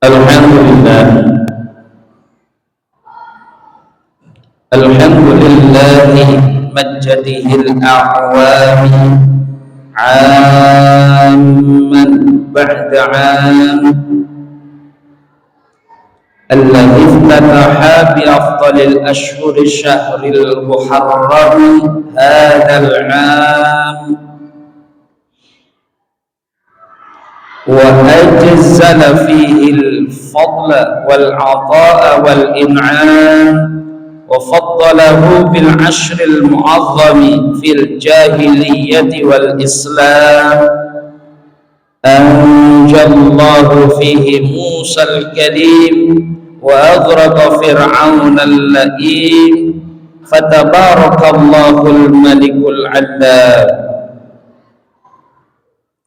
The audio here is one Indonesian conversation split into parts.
Alhamdulillah, alhamdulillahi majjadihil a'wami amman ba'da 'am alladhi iftataha bi afdalil ashhuri syahril muharram hadzal 'am وأجزل فيه الفضل والعطاء والإنعام وفضله بالعشر المعظم في الجاهلية والإسلام أنجى الله فيه موسى الكليم وأغرق فرعون اللئيم فتبارك الله الملك العلام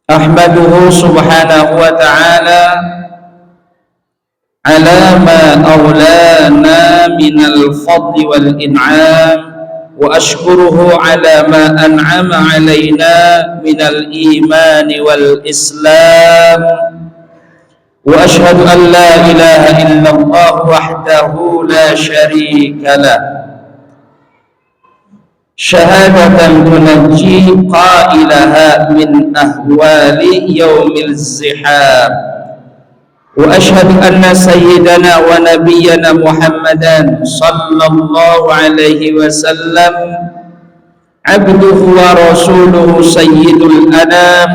أحمده سبحانه وتعالى على ما أولانا من الفضل والإنعام وأشكره على ما أنعم علينا من الإيمان والإسلام وأشهد أن لا إله إلا الله وحده لا شريك له شهادة تنجي قائلها من أهوال يوم الزحام وأشهد أن سيدنا ونبينا محمدا صلى الله عليه وسلم عبده ورسوله سيد الأنام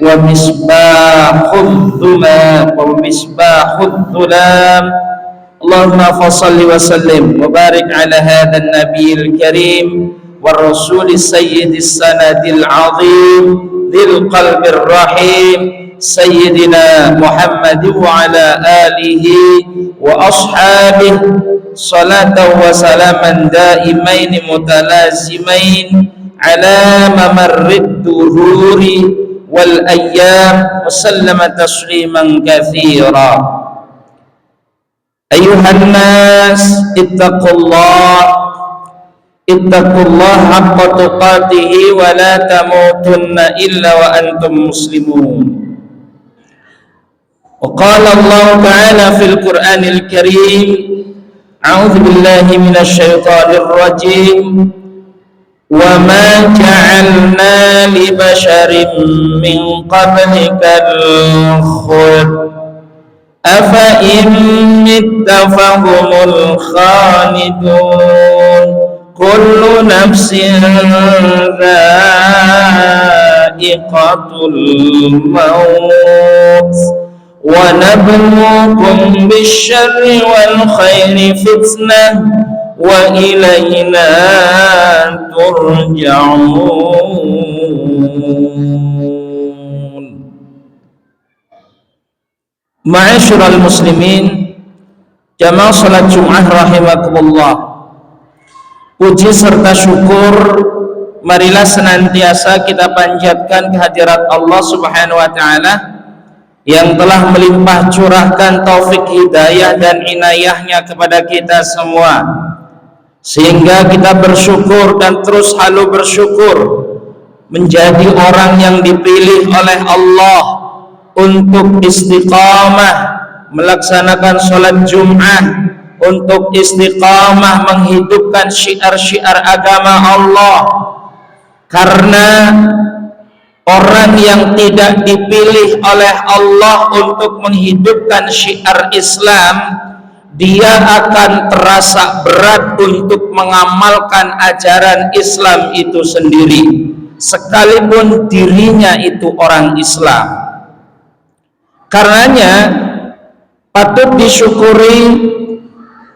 ومصباح الظلام اللهم فصل وسلم وبارك على هذا النبي الكريم والرسول السيد السند العظيم ذي القلب الرحيم سيدنا محمد وعلى آله وأصحابه صلاة وسلاما دائمين متلازمين على ممر الدهور والأيام وسلم تسليما كثيرا أيها الناس اتقوا الله حق تقاته ولا تموتن إلا وأنتم مسلمون وقال الله تعالى في القرآن الكريم أعوذ بالله من الشيطان الرجيم وما جعلنا لبشر من قبلك الخلد أفإن مت فهم الخالدون كل نفس ذائقة الموت ونبلوكم بالشر والخير فتنة وإلينا ترجعون. Ma'asyiral muslimin, jamaah salat Jumat rahimakumullah. Puji serta syukur marilah senantiasa kita panjatkan kehadirat Allah Subhanahu wa taala yang telah melimpah curahkan taufik hidayah dan inayahnya kepada kita semua, sehingga kita bersyukur dan terus halu bersyukur menjadi orang yang dipilih oleh Allah untuk istiqamah melaksanakan sholat Jum'ah, untuk istiqamah menghidupkan syiar-syiar agama Allah. Karena orang yang tidak dipilih oleh Allah untuk menghidupkan syiar Islam, dia akan terasa berat untuk mengamalkan ajaran Islam itu sendiri, sekalipun dirinya itu orang Islam. Karenanya patut disyukuri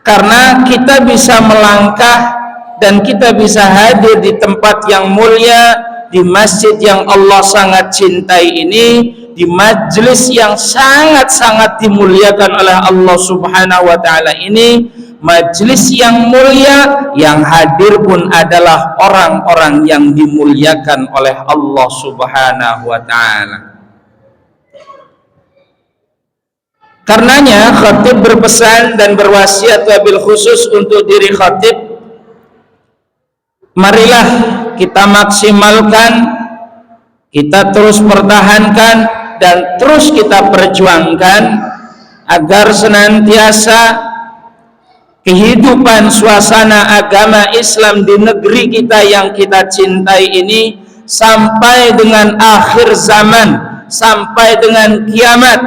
karena kita bisa melangkah dan kita bisa hadir di tempat yang mulia, di masjid yang Allah sangat cintai ini, di majelis yang sangat-sangat dimuliakan oleh Allah Subhanahu wa taala ini, majelis yang mulia yang hadir pun adalah orang-orang yang dimuliakan oleh Allah Subhanahu wa taala. Karenanya khatib berpesan dan berwasiat wabil khusus untuk diri khatib, marilah kita maksimalkan, kita terus pertahankan dan terus kita perjuangkan agar senantiasa kehidupan suasana agama Islam di negeri kita yang kita cintai ini sampai dengan akhir zaman, sampai dengan kiamat,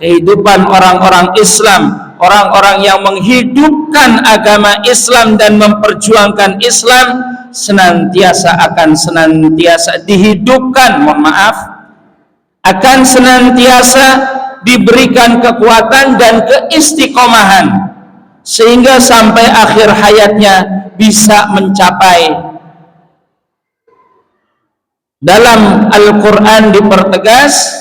kehidupan orang-orang Islam, orang-orang yang menghidupkan agama Islam dan memperjuangkan Islam akan senantiasa dihidupkan, akan senantiasa diberikan kekuatan dan keistiqomahan sehingga sampai akhir hayatnya bisa mencapai. Dalam Al-Quran dipertegas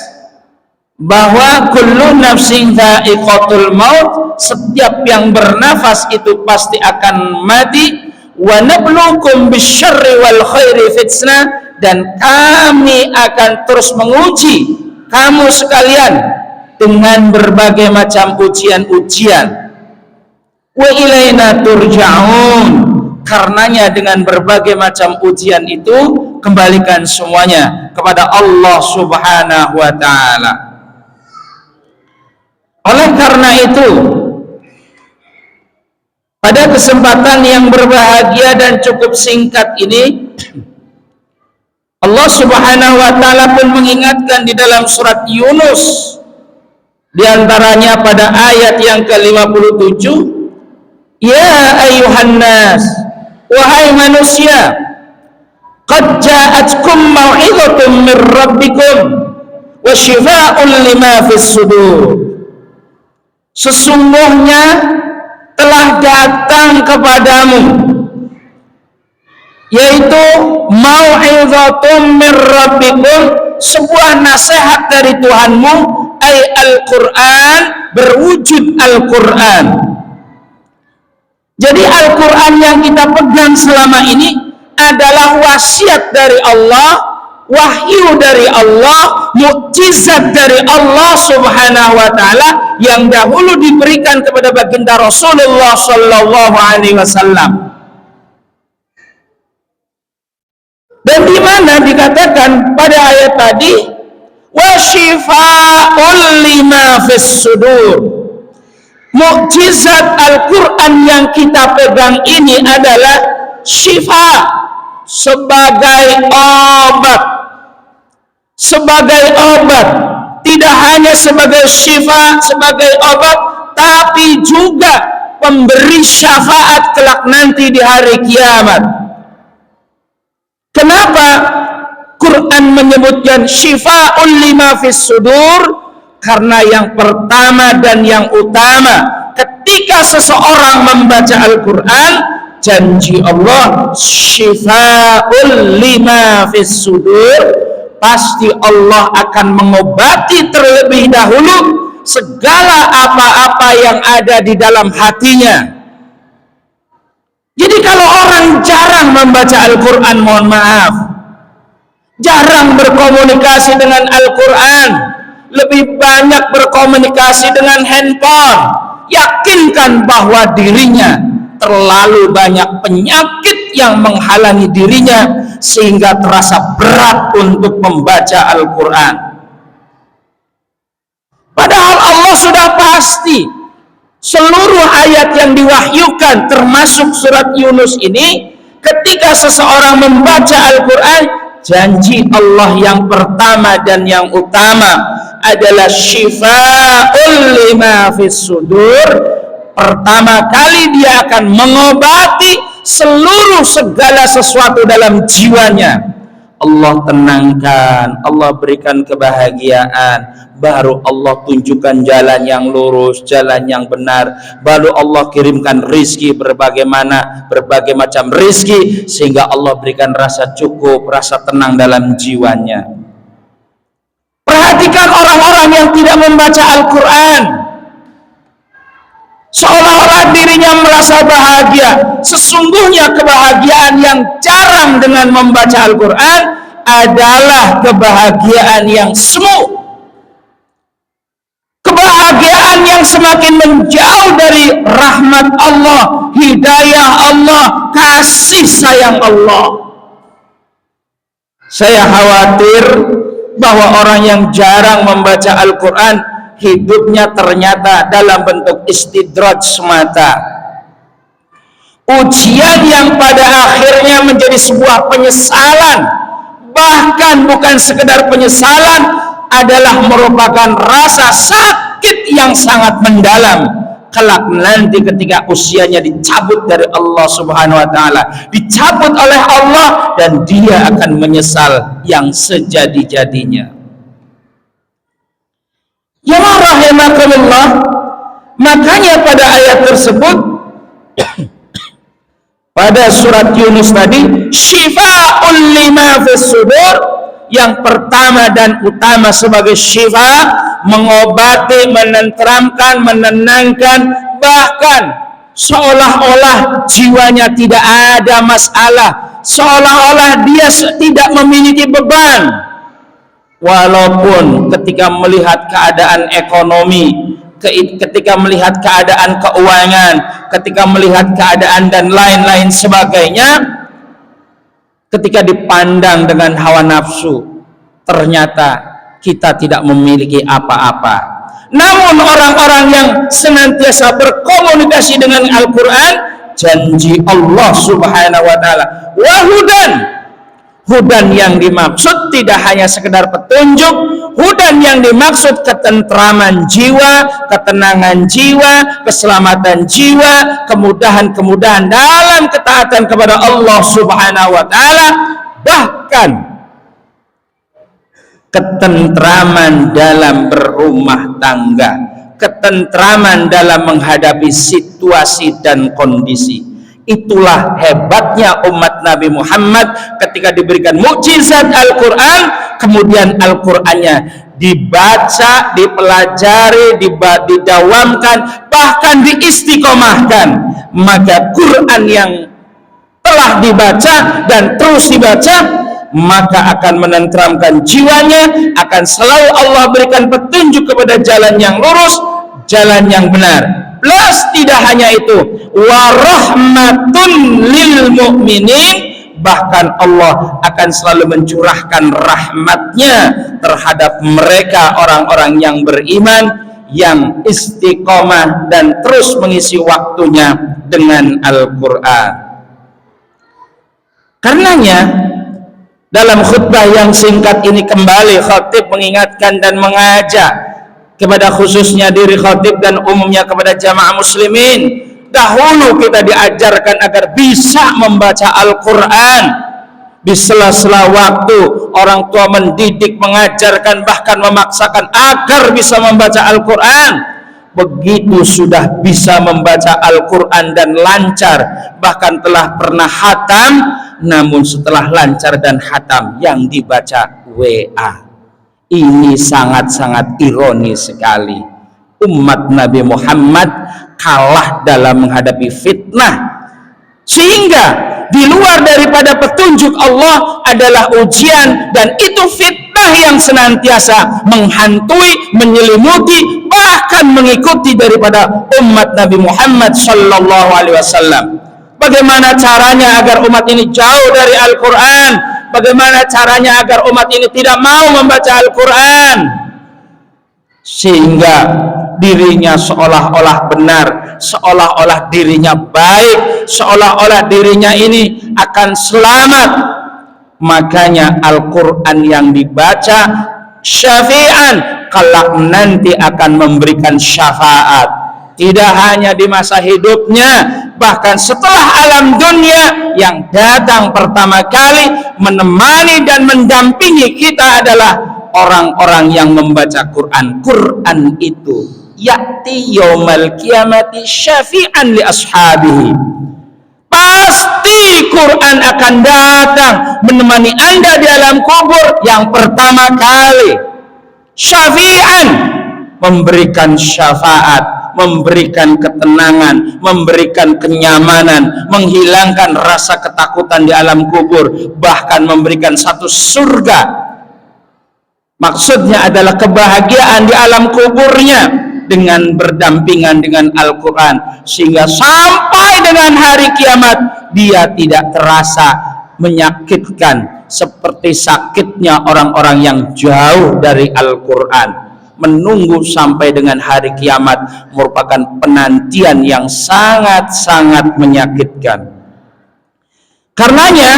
bahwa kullu nafsin dha'iqatul maut, setiap yang bernafas itu pasti akan mati. Wa nabluukum bisyarri wal khairi fitnah, dan kami akan terus menguji kamu sekalian dengan berbagai macam ujian-ujian. Wa ilaina turja'un, karenanya dengan berbagai macam ujian itu kembalikan semuanya kepada Allah Subhanahu wa ta'ala. Oleh karena itu, pada kesempatan yang berbahagia dan cukup singkat ini, Allah Subhanahu wa ta'ala pun mengingatkan di dalam surat Yunus, di antaranya pada ayat yang ke-57, ya ayuhan nas, wahai manusia, qad ja'atkum mau'izatun min rabbikum wa shifaa'un lima fis sudur. Sesungguhnya telah datang kepadamu, yaitu mau'izatun min rabbikum, sebuah nasihat dari Tuhanmu, ay Al-Quran, berwujud Al-Quran. Jadi Al-Quran yang kita pegang selama ini adalah wasiat dari Allah, wahyu dari Allah, mukjizat dari Allah Subhanahu wa ta'ala yang dahulu diberikan kepada baginda Rasulullah sallallahu alaihi wasallam. Dan di mana dikatakan pada ayat tadi, wa shifaa'un lima fis sudur. Mukjizat Al-Quran yang kita pegang ini adalah syifa, sebagai obat, tidak hanya sebagai syifa, sebagai obat, tapi juga pemberi syafaat kelak nanti di hari kiamat. Kenapa Quran menyebutkan syifa'un lima fis sudur? Karena yang pertama dan yang utama, ketika seseorang membaca Al-Quran, janji Allah syifa'un lima fis sudur, pasti Allah akan mengobati terlebih dahulu segala apa-apa yang ada di dalam hatinya. Jadi kalau orang jarang membaca Al-Quran, mohon maaf, jarang berkomunikasi dengan Al-Quran, lebih banyak berkomunikasi dengan handphone, yakinkan bahwa dirinya terlalu banyak penyakit yang menghalangi dirinya sehingga terasa berat untuk membaca Al-Quran. Padahal Allah sudah pasti seluruh ayat yang diwahyukan termasuk surat Yunus ini, ketika seseorang membaca Al-Quran, janji Allah yang pertama dan yang utama adalah syifa'ul lima fis sudur. Pertama kali dia akan mengobati seluruh segala sesuatu dalam jiwanya. Allah tenangkan, Allah berikan kebahagiaan, baru Allah tunjukkan jalan yang lurus, jalan yang benar, baru Allah kirimkan rizki berbagai macam rizki, sehingga Allah berikan rasa cukup, rasa tenang dalam jiwanya. Perhatikan orang-orang yang tidak membaca Al-Quran, seolah-olah dirinya merasa bahagia. Sesungguhnya kebahagiaan yang jarang dengan membaca Al-Quran adalah kebahagiaan yang semu. kebahagiaan yang semakin menjauh dari rahmat Allah, hidayah Allah, kasih sayang Allah. Saya khawatir bahwa orang yang jarang membaca Al-Quran, hidupnya ternyata dalam bentuk istidraj semata, ujian yang pada akhirnya menjadi sebuah penyesalan, bahkan bukan sekedar penyesalan, adalah merupakan rasa sakit yang sangat mendalam kelak nanti ketika usianya dicabut dari Allah Subhanahu wa taala, dicabut oleh Allah, dan dia akan menyesal yang sejadi-jadinya. Ya rahimakumullah, makanya pada ayat tersebut pada surat Yunus tadi, syifa'un lima fis sudur, yang pertama dan utama sebagai syifa, mengobati, menenteramkan, menenangkan, bahkan seolah-olah jiwanya tidak ada masalah, seolah-olah dia tidak memiliki beban, walaupun ketika melihat keadaan ekonomi, ketika melihat keadaan keuangan, ketika melihat keadaan dan lain-lain sebagainya, ketika dipandang dengan hawa nafsu, ternyata kita tidak memiliki apa-apa. Namun orang-orang yang senantiasa berkomunikasi dengan Al-Quran, janji Allah Subhanahu wa ta'ala, wahudan, hudan yang dimaksud tidak hanya sekedar petunjuk, hudan yang dimaksud ketentraman jiwa, ketenangan jiwa, keselamatan jiwa, kemudahan-kemudahan dalam ketaatan kepada Allah Subhanahu wa ta'ala, bahkan ketentraman dalam berumah tangga, ketentraman dalam menghadapi situasi dan kondisi. Itulah hebatnya umat Nabi Muhammad ketika diberikan mukjizat Al-Quran, kemudian Al-Qurannya dibaca, dipelajari, didawamkan, bahkan diistiqomahkan. Maka Quran yang telah dibaca dan terus dibaca, maka akan menenteramkan jiwanya, akan selalu Allah berikan petunjuk kepada jalan yang lurus, jalan yang benar. Plus tidak hanya itu, warahmatun lil mu'minin, bahkan Allah akan selalu mencurahkan rahmatnya terhadap mereka orang-orang yang beriman, yang istiqomah dan terus mengisi waktunya dengan Al-Quran. Karenanya dalam khutbah yang singkat ini kembali khatib mengingatkan dan mengajak kepada khususnya diri khatib dan umumnya kepada jamaah muslimin, dahulu kita diajarkan agar bisa membaca Al-Quran di sela-sela waktu. Orang tua mendidik, mengajarkan, bahkan memaksakan agar bisa membaca Al-Quran. Begitu sudah bisa membaca Al-Quran dan lancar, bahkan telah pernah khatam, namun setelah lancar dan khatam yang dibaca WA. Ini sangat-sangat ironis sekali. Umat Nabi Muhammad kalah dalam menghadapi fitnah, sehingga di luar daripada petunjuk Allah adalah ujian, dan itu fitnah yang senantiasa menghantui, menyelimuti, bahkan mengikuti daripada umat Nabi Muhammad sallallahu alaihi wasallam. Bagaimana caranya agar umat ini jauh dari Al-Quran? Bagaimana caranya agar umat ini tidak mau membaca Al-Quran? Sehingga dirinya seolah-olah benar, seolah-olah dirinya baik, seolah-olah dirinya ini akan selamat. Makanya Al-Quran yang dibaca syafi'an, kelak nanti akan memberikan syafaat. Tidak hanya di masa hidupnya, bahkan setelah alam dunia, yang datang pertama kali menemani dan mendampingi kita adalah orang-orang yang membaca Quran. Quran itu ya'ti yaumal qiyamati syafi'an li ashabihi. Pasti Quran akan datang menemani Anda di alam kubur yang pertama kali. Syafi'an, memberikan syafaat, memberikan ketenangan, memberikan kenyamanan, menghilangkan rasa ketakutan di alam kubur, bahkan memberikan satu surga. Maksudnya adalah kebahagiaan di alam kuburnya dengan berdampingan dengan Al-Quran, sehingga sampai dengan hari kiamat dia tidak terasa menyakitkan seperti sakitnya orang-orang yang jauh dari Al-Quran. Menunggu sampai dengan hari kiamat merupakan penantian yang sangat-sangat menyakitkan. Karenanya,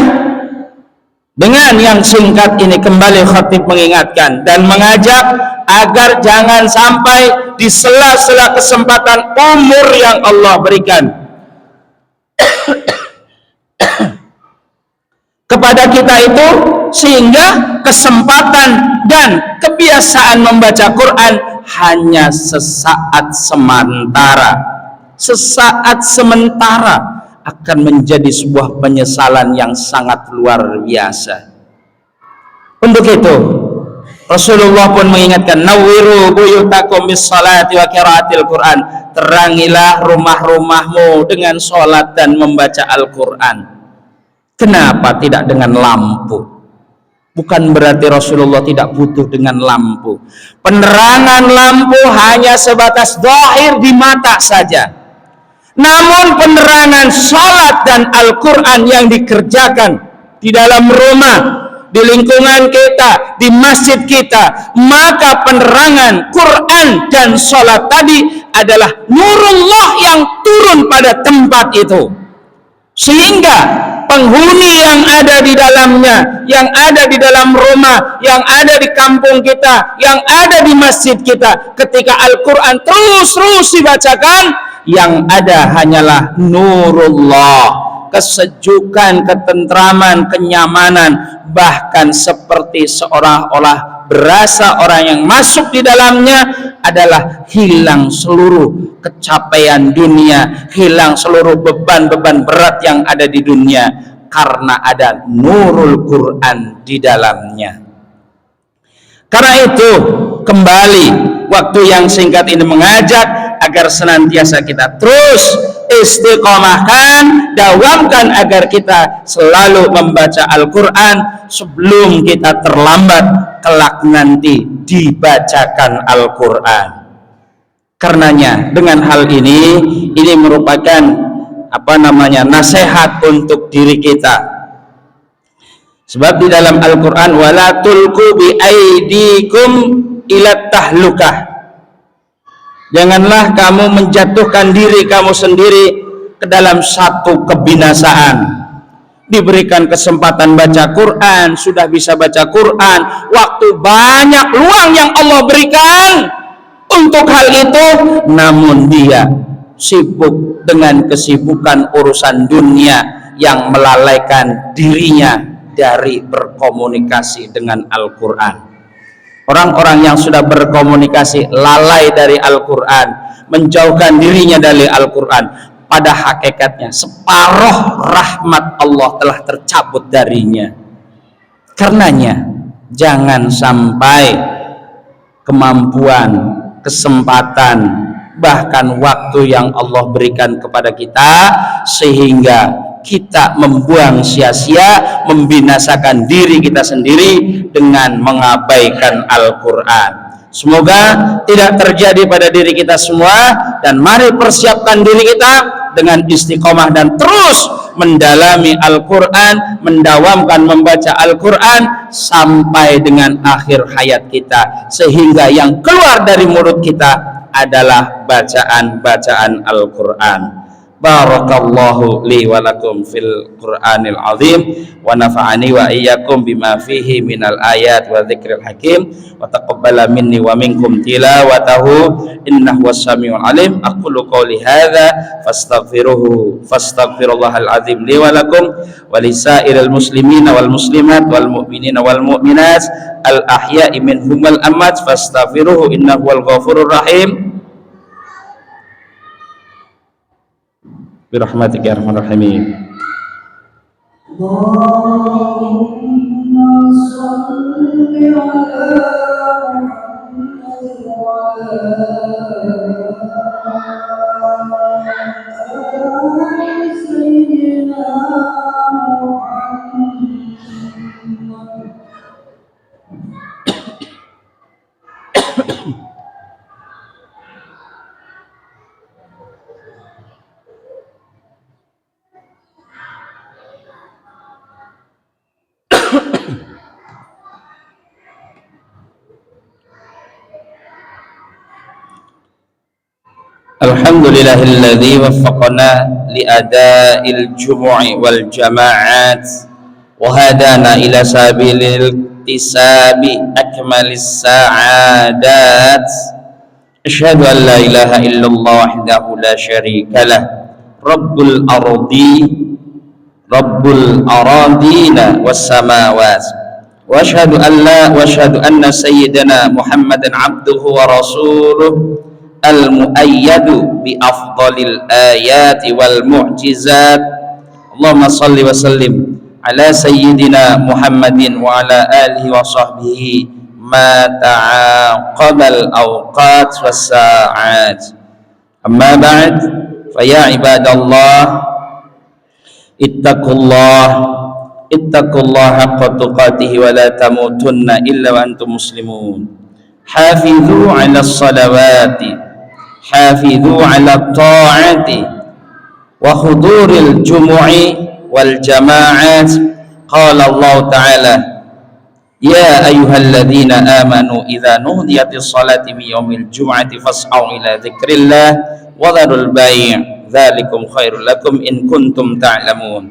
dengan yang singkat ini kembali khatib mengingatkan dan mengajak agar jangan sampai di sela-sela kesempatan umur yang Allah berikan kepada kita itu, sehingga kesempatan dan kebiasaan membaca Quran hanya sesaat sementara akan menjadi sebuah penyesalan yang sangat luar biasa. Untuk itu Rasulullah pun mengingatkan, nawwiru buyutakum bis salati wa qiraatil Quran, terangilah rumah-rumahmu dengan salat dan membaca Al-Quran. Kenapa tidak dengan lampu? Bukan berarti Rasulullah tidak butuh dengan lampu. Penerangan lampu hanya sebatas zahir di mata saja. Namun penerangan salat dan Al-Quran yang dikerjakan di dalam rumah, di lingkungan kita, di masjid kita, maka penerangan Quran dan salat tadi adalah nurullah yang turun pada tempat itu, sehingga penghuni yang ada di dalamnya, yang ada di dalam rumah, yang ada di kampung kita, yang ada di masjid kita, ketika Al-Quran terus dibacakan, yang ada hanyalah nurullah, kesejukan, ketentraman, kenyamanan, bahkan seperti seolah-olah berasa orang yang masuk di dalamnya adalah hilang seluruh kecapaian dunia, hilang seluruh beban-beban berat yang ada di dunia, karena ada nurul Quran di dalamnya. Karena itu, kembali waktu yang singkat ini mengajak agar senantiasa kita terus istiqomahkan, dawamkan agar kita selalu membaca Al-Quran sebelum kita terlambat kelak nanti dibacakan Al-Quran. Karenanya dengan hal ini merupakan nasihat untuk diri kita. Sebab di dalam Al-Quran, wala tulqu bi aidikum ila tahlukah, janganlah kamu menjatuhkan diri kamu sendiri ke dalam satu kebinasaan. Diberikan kesempatan baca Quran, sudah bisa baca Quran, waktu banyak luang yang Allah berikan untuk hal itu, namun dia sibuk dengan kesibukan urusan dunia yang melalaikan dirinya dari berkomunikasi dengan Al-Quran. Orang-orang yang sudah berkomunikasi lalai dari Al-Quran, menjauhkan dirinya dari Al-Quran, pada hakikatnya separuh rahmat Allah telah tercabut darinya. Karenanya jangan sampai kemampuan, kesempatan, bahkan waktu yang Allah berikan kepada kita sehingga kita membuang sia-sia, membinasakan diri kita sendiri dengan mengabaikan Al-Quran. Semoga tidak terjadi pada diri kita semua, dan mari persiapkan diri kita dengan istiqomah dan terus mendalami Al-Quran, mendawamkan membaca Al-Quran sampai dengan akhir hayat kita, sehingga yang keluar dari mulut kita adalah bacaan-bacaan Al-Quran. Barakallahu li wa lakum fil Qur'anil azim, wa nafa'ani wa iyyakum bima fihi minal ayat wa dzikril hakim, wa taqabbala minni wa minkum tilawatahu innahu was-sami'ul alim. Aqulu qouli hadza fastaghfirullahal azim li wa lakum wa lisairil muslimina wal muslimat wal mu'minina wal mu'minat al ahya'i minhum wal amwat fastaghfiruhu innahu wal ghafurur rahim. Birahmatika ya arhamar rahimin. Allahumma shalli ala Muhammad wa ala sayyidina Muhammad. Alhamdulillahilladzi waffaqana li ada'il jumu'i wal jama'at wa hadana ila sabilil tisabi akmalis sa'adat. Asyhadu an la ilaha illallah wahdahu la syarika lah rabbul aradina was samawat wa asyhadu anna sayyidana Muhammadan abduhu wa rasuluh al-mu'ayyadu bi afdalil ayati wal mu'jizat. Allahumma salli wa sallim ala sayyidina Muhammadin wa ala alihi wa sahbihi ma ta'aqabal awqat was sa'at. Amma ba'd, fa ya ibadallah ittaqullaha haqqa tuqatih wa la tamutunna illa wa antum muslimun. Hafidhu 'ala as-salawati hafidhu 'ala ta'ati wa huduril jumu'i wal jama'at. Qala Allah ta'ala ya ayyuhalladzina amanu idza nudiyatis salati min yaumil jum'ati fas'au ila dzikrillah wa dharul bai' dzalikum khairul lakum in kuntum ta'lamun.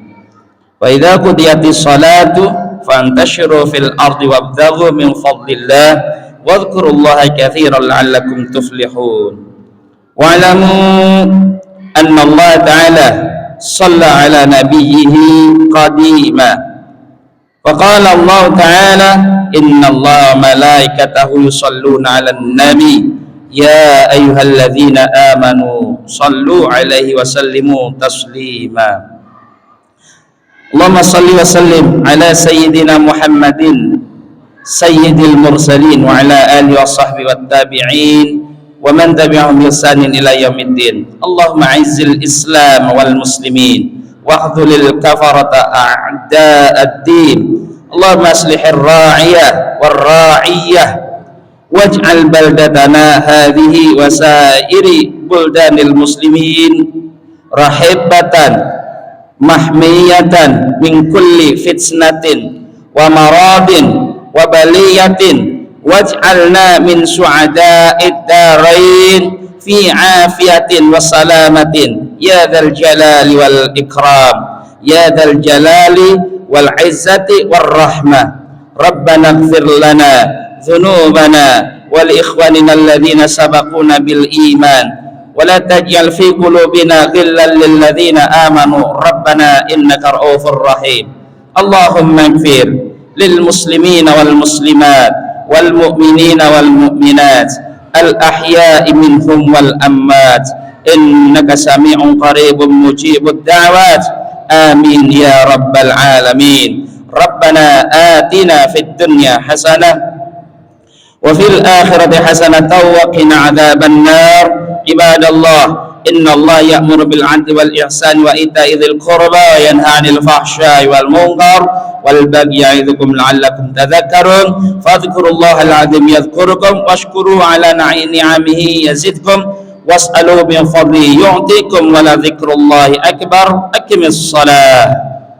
Wa idza qudiyatis salatu fantashiru fil ardi wabtaghu min fadlillah wadhkurullaha katsiran la'allakum tuflihun. Wa'lamu anna Allah ta'ala shalla ala nabiyhi qadima wa qala Allah ta'ala inna Allah malaikatahu yusalluna 'alan nabi ya ayyuhalladzina amanu sallu 'alaihi wa sallimu taslima. Allahumma salli wa sallim ala sayyidina Muhammadin sayyidil mursalin wa ala alihi wa sahbihi wat tabi'in wa man tabi'ahum bi ihsanin ila yaumiddin. Allahumma izzil islam wal muslimin wa khudhulil kafarata a'da'ad-din. Allahumma aslihir ra'iyah war ra'iyah waj'al baldatana hadhihi wa sa'iri buldanil muslimin rahibatan mahmiyatan min kulli fitnatin wa maradin wa baliyatin waj'alna min su'ada'id darain fi afiyatin wa salamatin ya dzal jalali wal ikram ya dzal jalali wal izzati war rahmah. Rabbana ighfir lana dhunubana wa li ikhwanina alladhina sabaquna bil iman wa la taj'al fi qulubina ghillan lil ladzina amanu rabbana innaka ra'ufur rahim. Allahumma ighfir lil muslimina wal muslimat wal mu'minina wal mu'minat al ahya'i minhum wal ammat innaka sami'un qaribun mujibud da'wat. Amin ya rabbal alamin. Rabbana atina fid dunya hasanah wa fil akhirati hasanatan wa qina adzaban nar. Ibadallah inna Allah ya'muru bil 'adli wal ihsani wa ita'i dzil qurba wa yanha 'anil fahsya'i wal munkar wal bagyi ya'idzukum la'allakum tadhakkarun. Fadhkurullahal 'azim yadhkurukum washkuru 'ala ni'amihi yazidkum was'alu min fadlihi yu'tikum wa la dzikrullahi akbar. Aqimis shalah.